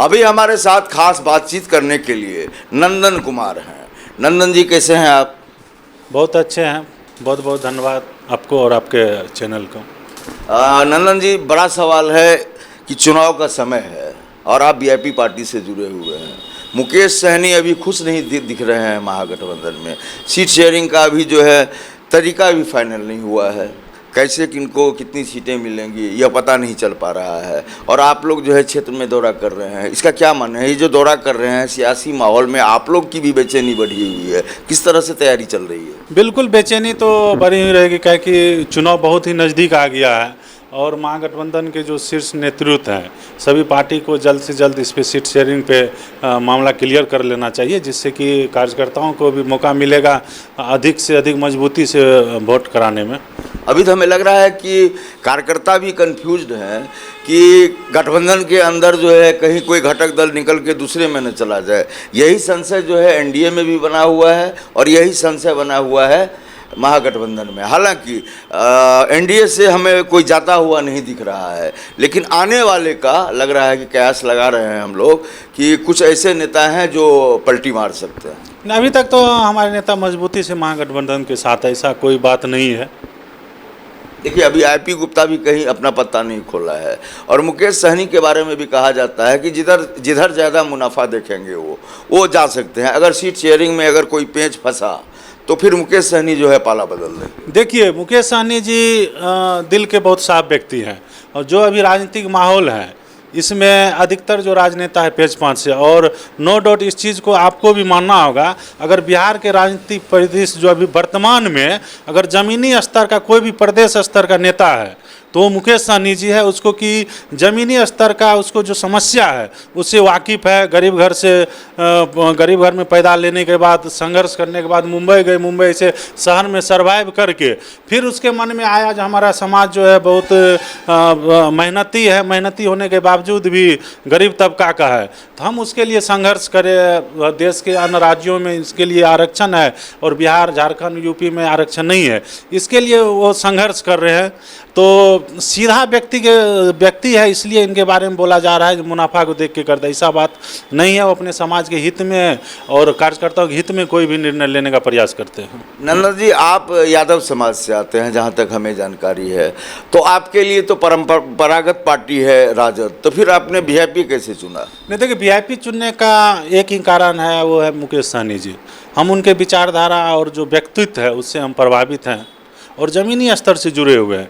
अभी हमारे साथ खास बातचीत करने के लिए नंदन कुमार हैं। नंदन जी कैसे हैं आप? बहुत अच्छे हैं। बहुत बहुत धन्यवाद आपको और आपके चैनल को। नंदन जी, बड़ा सवाल है कि चुनाव का समय है और आप वीआईपी पार्टी से जुड़े हुए हैं। मुकेश सहनी अभी खुश नहीं दिख रहे हैं महागठबंधन में। सीट शेयरिंग का अभी जो है तरीका भी फाइनल नहीं हुआ है। कैसे किनको कितनी सीटें मिलेंगी यह पता नहीं चल पा रहा है। और आप लोग जो है क्षेत्र में दौरा कर रहे हैं, इसका क्या मानना है? ये जो दौरा कर रहे हैं सियासी माहौल में आप लोग की भी बेचैनी बढ़ी हुई है, किस तरह से तैयारी चल रही है? बिल्कुल बेचैनी तो बढ़ी हुई रहेगी, क्या कि चुनाव बहुत ही नज़दीक आ गया है और महागठबंधन के जो शीर्ष नेतृत्व हैं सभी पार्टी को जल्द से जल्द इस पे सीट शेयरिंग पे मामला क्लियर कर लेना चाहिए, जिससे कि कार्यकर्ताओं को भी मौका मिलेगा अधिक से अधिक मजबूती से वोट कराने में। अभी तो हमें लग रहा है कि कार्यकर्ता भी कंफ्यूज्ड हैं कि गठबंधन के अंदर जो है कहीं कोई घटक दल निकल के दूसरे में न चला जाए। यही संशय जो है एनडीए में भी बना हुआ है और यही संशय बना हुआ है महागठबंधन में। हालांकि एनडीए से हमें कोई जाता हुआ नहीं दिख रहा है, लेकिन आने वाले का लग रहा है कि कयास लगा रहे हैं हम लोग कि कुछ ऐसे नेता हैं जो पलटी मार सकते हैं। अभी तक तो हमारे नेता मजबूती से महागठबंधन के साथ, ऐसा कोई बात नहीं है। देखिए, अभी आईपी गुप्ता भी कहीं अपना पत्ता नहीं खोला है और मुकेश सहनी के बारे में भी कहा जाता है कि जिधर ज़्यादा मुनाफा देखेंगे वो जा सकते हैं। अगर सीट शेयरिंग में अगर कोई पेंच फंसा तो फिर मुकेश सहनी जो है पाला बदल देंगे। देखिए, मुकेश सहनी जी दिल के बहुत साफ व्यक्ति हैं और जो अभी राजनीतिक माहौल है इसमें अधिकतर जो राजनेता है पेज 5 से, और नो डाउट इस चीज़ को आपको भी मानना होगा, अगर बिहार के राजनीतिक परिदृश्य जो अभी वर्तमान में अगर ज़मीनी स्तर का कोई भी प्रदेश स्तर का नेता है तो मुकेश सहनी जी है। उसको कि ज़मीनी स्तर का उसको जो समस्या है उससे वाकिफ़ है। गरीब घर में पैदा लेने के बाद संघर्ष करने के बाद मुंबई गए, मुंबई से शहर में सर्वाइव करके फिर उसके मन में आया जो हमारा समाज जो है बहुत मेहनती है, मेहनती होने के बावजूद भी गरीब तबका का है, तो हम उसके लिए संघर्ष करें। देश के अन्य राज्यों में इसके लिए आरक्षण है और बिहार, झारखंड, यूपी में आरक्षण नहीं है, इसके लिए वो संघर्ष कर रहे हैं। तो सीधा व्यक्ति है, इसलिए इनके बारे में बोला जा रहा है कि मुनाफा को देख के करता है। ऐसा बात नहीं है, वो अपने समाज के हित में और कार्यकर्ताओं के हित में कोई भी निर्णय लेने का प्रयास करते हैं। नंदन जी, आप यादव समाज से आते हैं जहाँ तक हमें जानकारी है, तो आपके लिए तो परंपरागत पार्टी है राजद, तो फिर आपने वीआईपी कैसे चुना? नहीं, देखिए, वीआईपी चुनने का एक ही कारण है, वो है मुकेश सहनी जी। हम उनके विचारधारा और जो व्यक्तित्व है उससे हम प्रभावित हैं और ज़मीनी स्तर से जुड़े हुए हैं।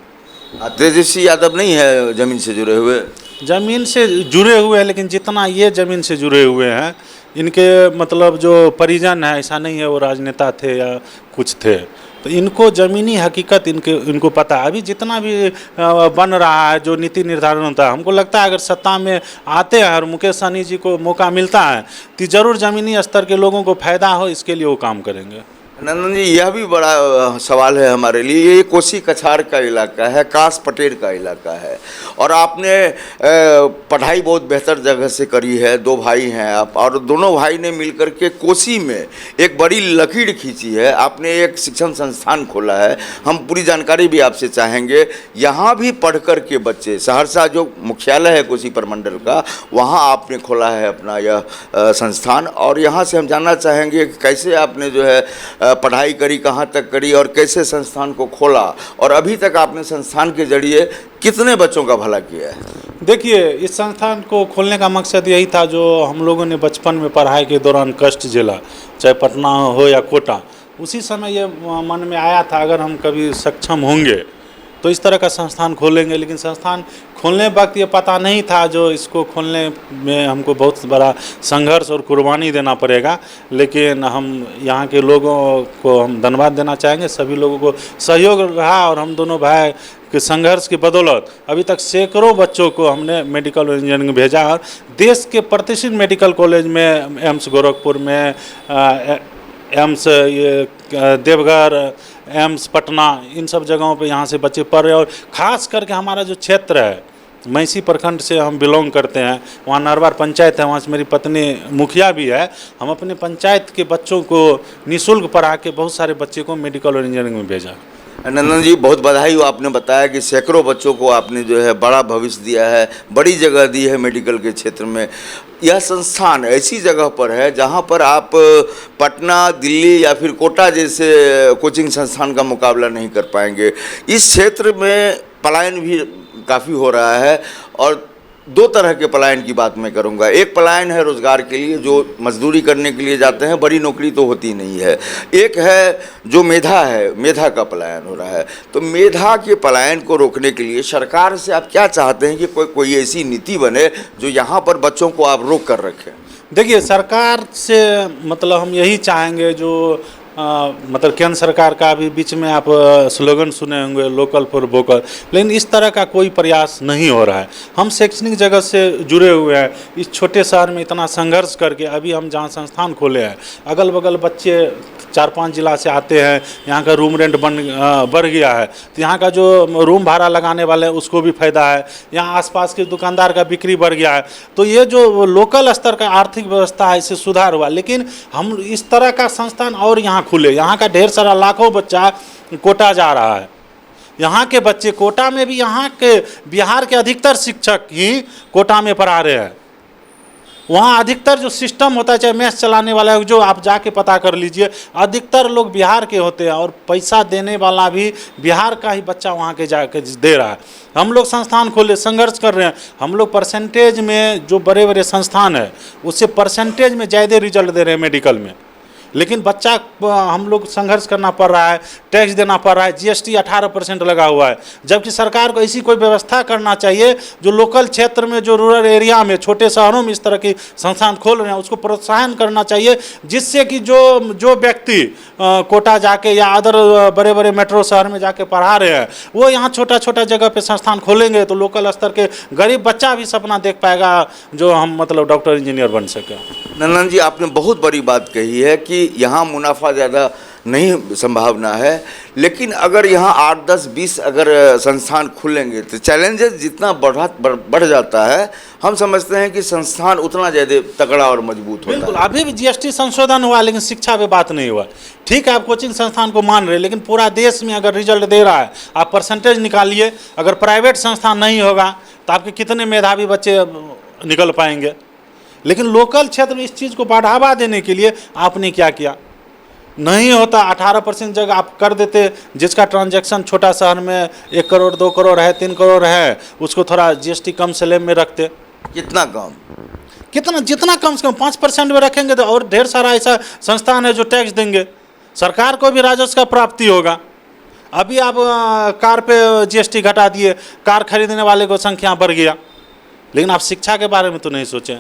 तेजस्वी यादव नहीं है ज़मीन से जुड़े हुए? ज़मीन से जुड़े हुए हैं, लेकिन जितना ये ज़मीन से जुड़े हुए हैं इनके मतलब जो परिजन है, ऐसा नहीं है वो राजनेता थे या कुछ थे, तो इनको ज़मीनी हकीकत इनको पता है। अभी जितना भी बन रहा है जो नीति निर्धारण होता है, हमको लगता है अगर सत्ता में आते हैं और मुकेश सहनी जी को मौका मिलता है तो ज़रूर ज़मीनी स्तर के लोगों को फ़ायदा हो, इसके लिए वो काम करेंगे। नंदन जी, यह भी बड़ा सवाल है हमारे लिए। ये कोसी कछार का इलाका है, कास पटेल का इलाका है और आपने पढ़ाई बहुत बेहतर जगह से करी है। दो भाई हैं आप और दोनों भाई ने मिलकर के कोसी में एक बड़ी लकीर खींची है। आपने एक शिक्षण संस्थान खोला है, हम पूरी जानकारी भी आपसे चाहेंगे। यहाँ भी पढ़ कर के बच्चे, सहरसा जो मुख्यालय है कोसी प्रमंडल का, वहाँ आपने खोला है अपना यह संस्थान, और यहाँ से हम जानना चाहेंगे कि कैसे आपने जो है पढ़ाई करी, कहाँ तक करी और कैसे संस्थान को खोला, और अभी तक आपने संस्थान के जरिए कितने बच्चों का भला किया है? देखिए, इस संस्थान को खोलने का मकसद यही था जो हम लोगों ने बचपन में पढ़ाई के दौरान कष्ट झेला, चाहे पटना हो या कोटा, उसी समय ये मन में आया था अगर हम कभी सक्षम होंगे तो इस तरह का संस्थान खोलेंगे। लेकिन संस्थान खोलने वक्त ये पता नहीं था जो इसको खोलने में हमको बहुत बड़ा संघर्ष और कुर्बानी देना पड़ेगा। लेकिन हम यहाँ के लोगों को हम धन्यवाद देना चाहेंगे, सभी लोगों को सहयोग रहा और हम दोनों भाई के संघर्ष की बदौलत अभी तक सैकड़ों बच्चों को हमने मेडिकल और इंजीनियरिंग भेजा और देश के प्रतिष्ठित मेडिकल कॉलेज में, एम्स गोरखपुर में, एम्स ये देवघर, एम्स पटना, इन सब जगहों पे यहाँ से बच्चे पढ़ रहे हैं। और ख़ास करके हमारा जो क्षेत्र है, मैसी प्रखंड से हम बिलोंग करते हैं, वहाँ नरवार पंचायत है, वहाँ से मेरी पत्नी मुखिया भी है। हम अपने पंचायत के बच्चों को निःशुल्क पढ़ा के बहुत सारे बच्चे को मेडिकल और इंजीनियरिंग में भेजा। नंदन जी, बहुत बधाई हो। आपने बताया कि सैकड़ों बच्चों को आपने जो है बड़ा भविष्य दिया है, बड़ी जगह दी है मेडिकल के क्षेत्र में। यह संस्थान ऐसी जगह पर है जहां पर आप पटना, दिल्ली या फिर कोटा जैसे कोचिंग संस्थान का मुकाबला नहीं कर पाएंगे। इस क्षेत्र में पलायन भी काफ़ी हो रहा है, और दो तरह के पलायन की बात मैं करूंगा। एक पलायन है रोजगार के लिए, जो मजदूरी करने के लिए जाते हैं, बड़ी नौकरी तो होती नहीं है। एक है जो मेधा है, मेधा का पलायन हो रहा है। तो मेधा के पलायन को रोकने के लिए सरकार से आप क्या चाहते हैं कि कोई ऐसी नीति बने जो यहाँ पर बच्चों को आप रोक कर रखें? देखिए, सरकार से मतलब हम यही चाहेंगे, जो मतलब केंद्र सरकार का भी बीच में आप स्लोगन सुने होंगे, लोकल फॉर वोकल, लेकिन इस तरह का कोई प्रयास नहीं हो रहा है। हम शैक्षणिक जगत से जुड़े हुए हैं। इस छोटे शहर में इतना संघर्ष करके अभी हम जहाँ संस्थान खोले हैं, अगल बगल बच्चे 4-5 जिला से आते हैं। यहाँ का रूम रेंट बढ़ गया है, तो यहाँ का जो रूम भाड़ा लगाने वाले हैं उसको भी फायदा है। यहाँ आसपास के दुकानदार का बिक्री बढ़ गया है। तो ये जो लोकल स्तर का आर्थिक व्यवस्था है, इससे सुधार हुआ। लेकिन हम इस तरह का संस्थान और यहाँ खुले, यहाँ का ढेर सारा लाखों बच्चा कोटा जा रहा है। यहाँ के बच्चे कोटा में भी, यहाँ के बिहार के अधिकतर शिक्षक ही कोटा में पढ़ा रहे हैं। वहाँ अधिकतर जो सिस्टम होता है, चाहे मैच चलाने वाला है, जो आप जाके पता कर लीजिए, अधिकतर लोग बिहार के होते हैं, और पैसा देने वाला भी बिहार का ही बच्चा वहाँ के जाके दे रहा है। हम लोग संस्थान खोले, संघर्ष कर रहे हैं। हम लोग परसेंटेज में, जो बड़े बड़े संस्थान है उससे परसेंटेज में ज़्यादा रिजल्ट दे रहे हैं मेडिकल में, लेकिन बच्चा हम लोग संघर्ष करना पड़ रहा है, टैक्स देना पड़ रहा है। जीएसटी 18% लगा हुआ है, जबकि सरकार को ऐसी कोई व्यवस्था करना चाहिए जो लोकल क्षेत्र में, जो रूरल एरिया में, छोटे शहरों में इस तरह की संस्थान खोल रहे हैं उसको प्रोत्साहन करना चाहिए, जिससे कि जो व्यक्ति कोटा जाके या अदर बड़े बड़े मेट्रो शहर में जाके पढ़ा रहे हैं, वो यहाँ छोटा छोटा जगह पे संस्थान खोलेंगे तो लोकल स्तर के गरीब बच्चा भी सपना देख पाएगा जो हम मतलब डॉक्टर इंजीनियर बन सके। नंदन जी, आपने बहुत बड़ी बात कही है कि यहाँ मुनाफा ज़्यादा नहीं संभावना है, लेकिन अगर यहाँ 8, 10, 20 अगर संस्थान खुलेंगे तो चैलेंजेस जितना बढ़ जाता है, हम समझते हैं कि संस्थान उतना ज़्यादा तगड़ा और मजबूत होता है। बिल्कुल, अभी भी जीएसटी संशोधन हुआ, लेकिन शिक्षा पे बात नहीं हुआ। ठीक है, आप कोचिंग संस्थान को मान रहे हैं, लेकिन पूरा देश में अगर रिजल्ट दे रहा है, आप परसेंटेज निकालिए। अगर प्राइवेट संस्थान नहीं होगा तो आपके कितने मेधावी बच्चे निकल पाएंगे? लेकिन लोकल क्षेत्र में इस चीज़ को बढ़ावा देने के लिए आपने क्या किया? नहीं होता। 18% जगह आप कर देते, जिसका ट्रांजैक्शन छोटा शहर में 1 करोड़ 2 करोड़ है, 3 करोड़ है, उसको थोड़ा जीएसटी कम स्लैब में रखते। कितना कम? जितना कम से कम 5% में रखेंगे तो और ढेर सारा ऐसा संस्थान है जो टैक्स देंगे, सरकार को भी राजस्व का प्राप्ति होगा। अभी आप कार पे जीएसटी घटा दिए, कार खरीदने वाले को संख्या बढ़ गया, लेकिन आप शिक्षा के बारे में तो नहीं सोचें।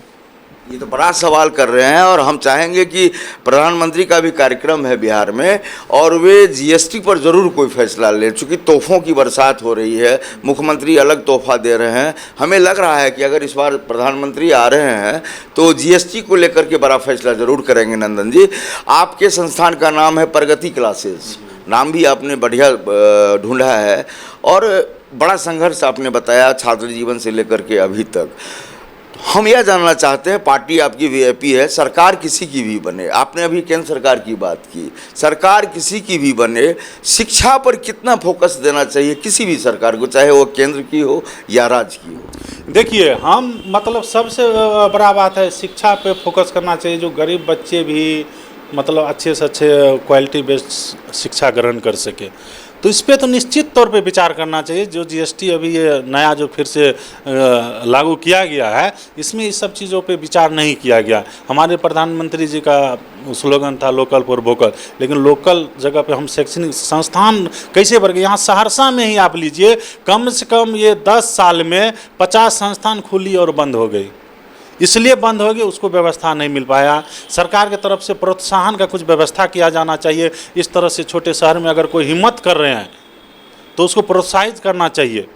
ये तो बड़ा सवाल कर रहे हैं, और हम चाहेंगे कि प्रधानमंत्री का भी कार्यक्रम है बिहार में, और वे जीएसटी पर ज़रूर कोई फैसला लें। चूँकि तोहफों की बरसात हो रही है, मुख्यमंत्री अलग तोहफा दे रहे हैं। हमें लग रहा है कि अगर इस बार प्रधानमंत्री आ रहे हैं तो जीएसटी को लेकर के बड़ा फैसला ज़रूर करेंगे। नंदन जी, आपके संस्थान का नाम है प्रगति क्लासेस, नाम भी आपने बढ़िया ढूंढा है, और बड़ा संघर्ष आपने बताया छात्र जीवन से लेकर के अभी तक। हम यह जानना चाहते हैं, पार्टी आपकी वीआईपी है, सरकार किसी की भी बने, आपने अभी केंद्र सरकार की बात की, सरकार किसी की भी बने, शिक्षा पर कितना फोकस देना चाहिए किसी भी सरकार को, चाहे वो केंद्र की हो या राज्य की हो? देखिए, हम मतलब सबसे बड़ा बात है शिक्षा पे फोकस करना चाहिए, जो गरीब बच्चे भी मतलब अच्छे से अच्छे क्वालिटी बेस्ड शिक्षा ग्रहण कर सके। तो इस पे तो निश्चित तौर पे विचार करना चाहिए। जो जीएसटी अभी ये नया जो फिर से लागू किया गया है, इसमें इस सब चीज़ों पे विचार नहीं किया गया। हमारे प्रधानमंत्री जी का स्लोगन था लोकल फॉर वोकल, लेकिन लोकल जगह पे हम शैक्षणिक संस्थान कैसे बढ़ गए? यहाँ सहरसा में ही आप लीजिए, कम से कम ये 10 साल में 50 संस्थान खुली और बंद हो गई। इसलिए बंद हो गई, उसको व्यवस्था नहीं मिल पाया। सरकार की तरफ से प्रोत्साहन का कुछ व्यवस्था किया जाना चाहिए। इस तरह से छोटे शहर में अगर कोई हिम्मत कर रहे हैं तो उसको प्रोत्साहित करना चाहिए।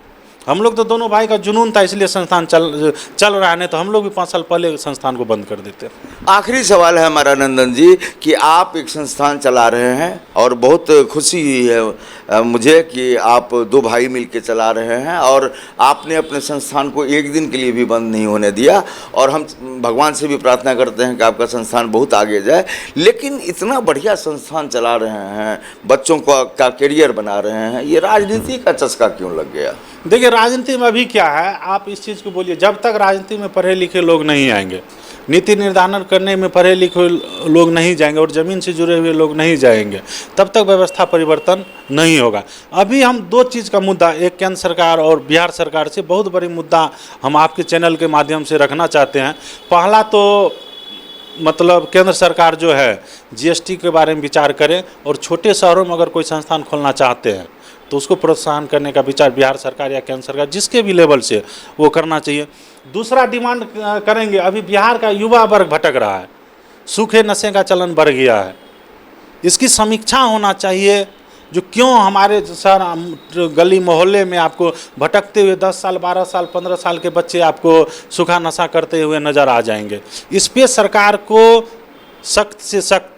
हम लोग तो दोनों भाई का जुनून था, इसलिए संस्थान चल रहा है, नहीं तो हम लोग भी 5 साल पहले संस्थान को बंद कर देते। आखिरी सवाल है हमारा नंदन जी कि आप एक संस्थान चला रहे हैं और बहुत खुशी हुई है मुझे कि आप 2 भाई मिलकर चला रहे हैं और आपने अपने संस्थान को एक दिन के लिए भी बंद नहीं होने दिया। और हम भगवान से भी प्रार्थना करते हैं कि आपका संस्थान बहुत आगे जाए। लेकिन इतना बढ़िया संस्थान चला रहे हैं, बच्चों का करियर बना रहे हैं, ये राजनीति का चस्का क्यों लग गया? देखिए, राजनीति में अभी क्या है, आप इस चीज़ को बोलिए, जब तक राजनीति में पढ़े लिखे लोग नहीं आएंगे, नीति निर्धारण करने में पढ़े लिखे लोग नहीं जाएंगे और ज़मीन से जुड़े हुए लोग नहीं जाएंगे, तब तक व्यवस्था परिवर्तन नहीं होगा। अभी हम 2 चीज़ का मुद्दा, एक केंद्र सरकार और बिहार सरकार से बहुत बड़ी मुद्दा हम आपके चैनल के माध्यम से रखना चाहते हैं। पहला तो मतलब केंद्र सरकार जो है जीएसटी के बारे में विचार करें और छोटे शहरों में अगर कोई संस्थान खोलना चाहते हैं तो उसको प्रोत्साहन करने का विचार बिहार सरकार या केंद्र सरकार जिसके भी लेवल से वो करना चाहिए। दूसरा डिमांड करेंगे, अभी बिहार का युवा वर्ग भटक रहा है, सूखे नशे का चलन बढ़ गया है, इसकी समीक्षा होना चाहिए। जो क्यों हमारे शहर गली मोहल्ले में आपको भटकते हुए 10 साल 12 साल 15 साल के बच्चे आपको सूखा नशा करते हुए नज़र आ जाएंगे। इस पे सरकार को सख्त से सख्त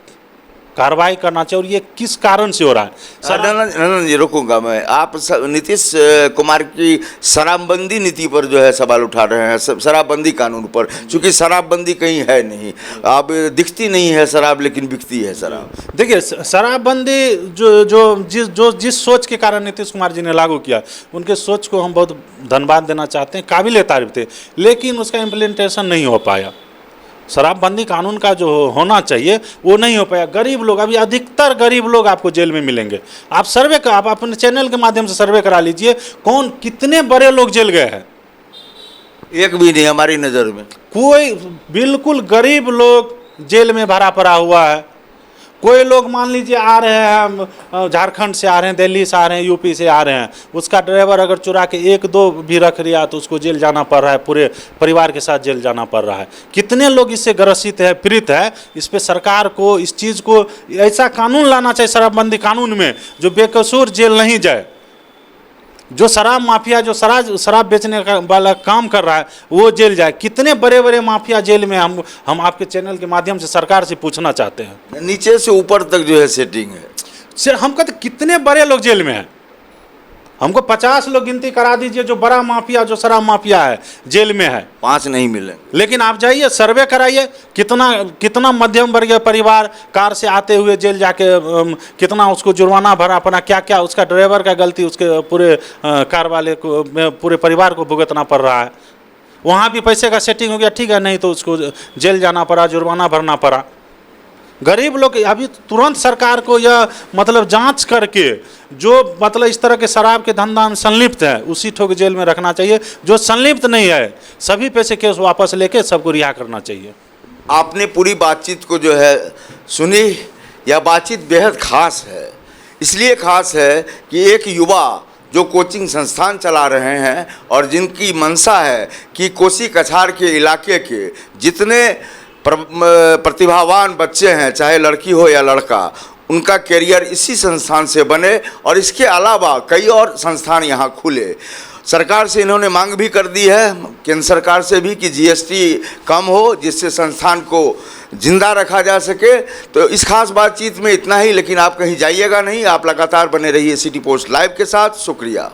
कार्रवाई करना चाहिए। और ये किस कारण से हो रहा है? नंदन जी रुकूंगा मैं, आप नीतीश कुमार की शराबबंदी नीति पर जो है सवाल उठा रहे हैं, शराबबंदी कानून पर, क्योंकि शराबबंदी कहीं है नहीं, अब दिखती नहीं है शराब लेकिन बिकती है शराब। देखिए, शराबबंदी जिस सोच के कारण नीतीश कुमार जी ने लागू किया, उनके सोच को हम बहुत धन्यवाद देना चाहते हैं, काबिल तारीफ थे, लेकिन उसका इम्प्लीमेंटेशन नहीं हो पाया। शराबबंदी कानून का जो होना चाहिए वो नहीं हो पाया। गरीब लोग, अभी अधिकतर गरीब लोग आपको जेल में मिलेंगे। आप अपने चैनल के माध्यम से सर्वे करा लीजिए, कितने बड़े लोग जेल गए हैं। एक भी नहीं हमारी नज़र में, कोई बिल्कुल गरीब लोग जेल में भरा पड़ा हुआ है। कोई लोग मान लीजिए आ रहे हैं, झारखंड से आ रहे हैं, दिल्ली से आ रहे हैं, यूपी से आ रहे हैं, उसका ड्राइवर अगर चुरा के 1-2 भी रख लिया तो उसको जेल जाना पड़ रहा है, पूरे परिवार के साथ जेल जाना पड़ रहा है। कितने लोग इससे ग्रसित है, पीड़ित है। इस पे सरकार को इस चीज़ को ऐसा कानून लाना चाहिए, शराबबंदी कानून में, जो बेकसूर जेल नहीं जाए। जो शराब माफिया, जो शराब बेचने वाला काम कर रहा है, वो जेल जाए। कितने बड़े बड़े माफिया जेल में, हम आपके चैनल के माध्यम से सरकार से पूछना चाहते हैं। नीचे से ऊपर तक जो है सेटिंग है। हम कहते कितने बड़े लोग जेल में हैं, हमको 50 लोग गिनती करा दीजिए जो बड़ा माफिया, जो शराब माफिया है जेल में है। 5 नहीं मिले। लेकिन आप जाइए, सर्वे कराइए, कितना मध्यम वर्गीय परिवार कार से आते हुए जेल जाके कितना उसको जुर्माना भरा पड़ा, क्या उसका ड्राइवर का गलती, उसके पूरे कार वाले को, पूरे परिवार को भुगतना पड़ रहा है। वहाँ भी पैसे का सेटिंग हो गया, ठीक है, नहीं तो उसको जेल जाना पड़ा, जुर्माना भरना पड़ा। गरीब लोग अभी तुरंत सरकार को यह मतलब जांच करके जो मतलब इस तरह के शराब के धंधा में संलिप्त है उसी ठोक जेल में रखना चाहिए। जो संलिप्त नहीं है सभी पैसे केस वापस लेके सबको रिहा करना चाहिए। आपने पूरी बातचीत को जो है सुनी, यह बातचीत बेहद खास है। इसलिए खास है कि एक युवा जो कोचिंग संस्थान चला रहे हैं और जिनकी मंशा है कि कोसी कछार के इलाके के जितने प्रतिभावान बच्चे हैं, चाहे लड़की हो या लड़का, उनका करियर इसी संस्थान से बने और इसके अलावा कई और संस्थान यहाँ खुले। सरकार से इन्होंने मांग भी कर दी है, केंद्र सरकार से भी, कि जीएसटी कम हो जिससे संस्थान को जिंदा रखा जा सके। तो इस खास बातचीत में इतना ही, लेकिन आप कहीं जाइएगा नहीं, आप लगातार बने रहिए सिटी पोस्ट लाइव के साथ। शुक्रिया।